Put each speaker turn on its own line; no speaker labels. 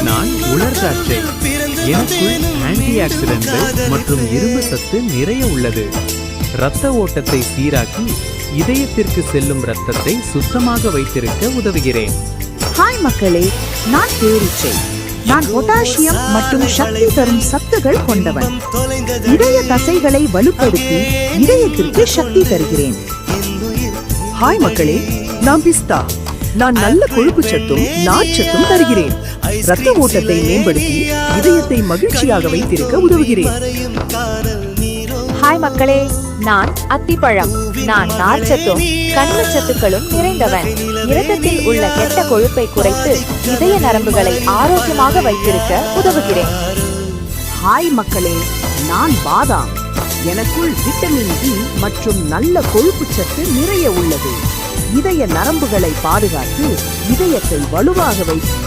நான் உலர் திராட்சை. எனக்குள் ஆன்டி ஆக்சிடென்ட்கள் மற்றும் இரும்பு சத்து நிறைய உள்ளது. இரத்த ஓட்டத்தை சீராக்கி இதயத்திற்கு செல்லும் இரத்தத்தை சுத்தமாக வைத்திருக்க உதவுகிறேன்.
ஹாய் மக்களே, நான் பேரீச்சை. நான் பொட்டாசியம் மற்றும் சக்தி தரும் சத்துகள் கொண்டவன். இதய தசைகளை வலுப்படுத்தி இதயத்திற்கு சக்தி தருகிறேன்.
ஹாய் மக்களே, நான் பிஸ்தா. நான் நல்ல கொழுப்பு சத்தும் நார்ச்சத்தும் தருகிறேன். இரத்த ஓட்டத்தை மேம்படுத்தி இதயத்தை மகிழ்ச்சியாக வைத்திருக்க உதவுகிறேன்.
ஹாய் மக்களே, நான் அத்திப்பழம். நான் நார்ச்சத்தும் கனிமச்சத்துக்களும் நிறைந்தவன். இரத்தத்தில் உள்ள கெட்ட கொழுப்பை குறைத்து இதய நரம்புகளை ஆரோக்கியமாக வைத்திருக்க உதவுகிறேன்.
ஹாய் மக்களே, நான் பாதாம். எனக்குள் விட்டமின் டி மற்றும் நல்ல கொழுப்பு சத்து நிறைய உள்ளது. இதய நரம்புகளை பாதுகாத்து இதயத்தை வலுவாக வைத்து